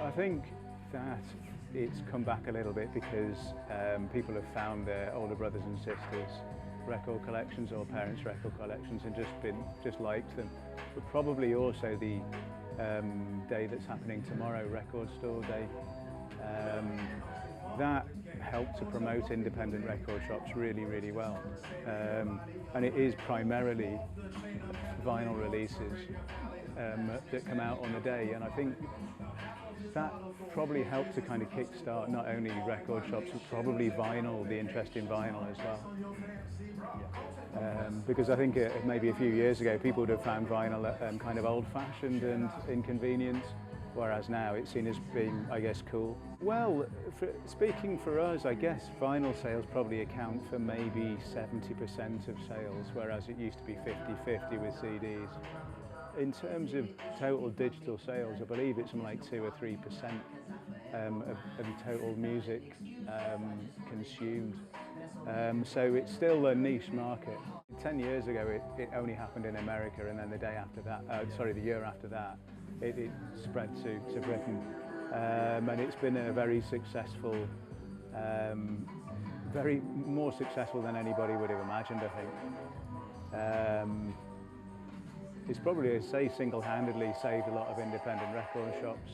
I think that it's come back a little bit because people have found their older brothers and sisters' record collections or parents' record collections and just liked them. But probably also the day that's happening tomorrow, Record Store Day, that helped to promote independent record shops really, really well. And it is primarily vinyl releases that come out on the day, and I think that probably helped to kind of kick-start not only record shops but probably vinyl, the interest in vinyl as well. Because I think maybe a few years ago people would have found vinyl kind of old-fashioned and inconvenient, whereas now it's seen as being, I guess, cool. Well, speaking for us, I guess vinyl sales probably account for maybe 70% of sales, whereas it used to be 50-50 with CDs. In terms of total digital sales, I believe it's something like 2 or 3% of total music consumed. So it's still a niche market. 10 years ago it only happened in America, and then the year after that, it spread to Britain. And it's been a very successful, more successful than anybody would have imagined, I think. It's probably, I'd say, single-handedly saved a lot of independent record shops.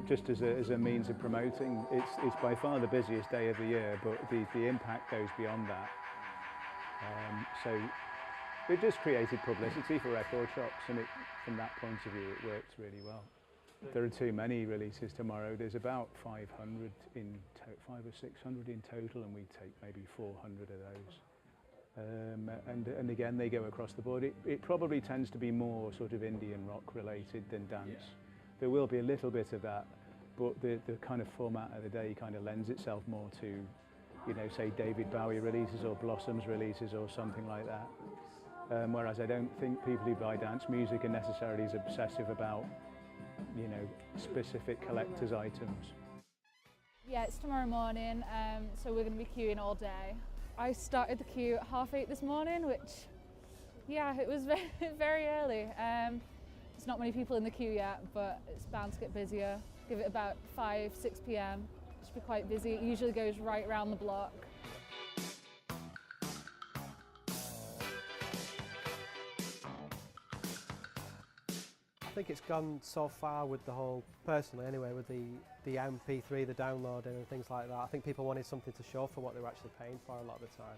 Just as a means of promoting. It's by far the busiest day of the year, but the impact goes beyond that. So it just created publicity for record shops, and from that point of view it works really well. There are too many releases tomorrow. There's about 500 500 or 600 in total, and we take maybe 400 of those. And again, they go across the board. It probably tends to be more sort of indie and rock related than dance. There will be a little bit of that, but the kind of format of the day kind of lends itself more to, you know, say David Bowie releases or Blossoms releases or something like that. Whereas I don't think people who buy dance music are necessarily as obsessive about, you know, specific collector's items. Yeah, it's tomorrow morning, so we're going to be queuing all day. I started the queue at 8:30 this morning, which, yeah, it was very, very early. There's not many people in the queue yet, but it's bound to get busier. Give it about 5-6 p.m. It should be quite busy. It usually goes right around the block. I think it's gone so far with the whole, personally anyway, with the MP3, the downloading and things like that. I think people wanted something to show for what they were actually paying for a lot of the time.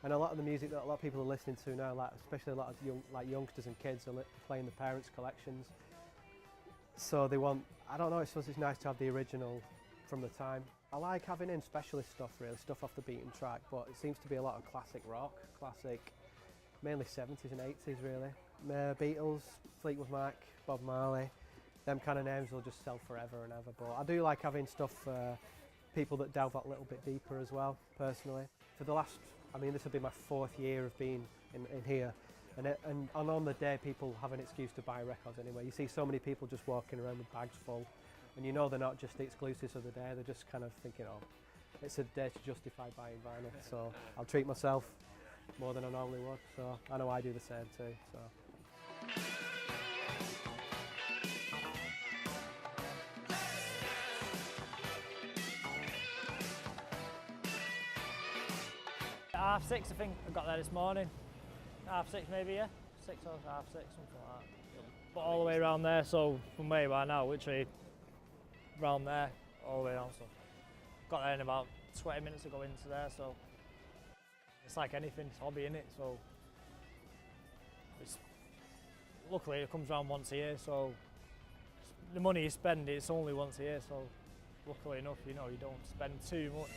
And a lot of the music that a lot of people are listening to now, like especially a lot of youngsters and kids, are playing the parents' collections. So they want, I don't know, it's nice to have the original from the time. I like having in specialist stuff really, stuff off the beaten track, but it seems to be a lot of classic rock, mainly 70s and 80s really. Beatles, Fleetwood Mac, Bob Marley, them kind of names will just sell forever and ever. But I do like having stuff for people that delve that little bit deeper as well, personally. For the last, I mean, this will be my 4th year of being in here, and on the day people have an excuse to buy records anyway. You see so many people just walking around with bags full, and you know they're not just the exclusives of the day, they're just kind of thinking, oh, it's a day to justify buying vinyl, so I'll treat myself more than I normally would, so I know I do the same too. So. At 6:30 I think I got there this morning. 6:30 maybe, yeah? 6 or 6:30, something like that. But all the way around there, so from where you are now, literally around there, all the way down. So got there in about 20 minutes to go into there, so it's like anything, it's a hobby innit, so luckily it comes around once a year, so the money you spend, it's only once a year, so luckily enough, you know, you don't spend too much.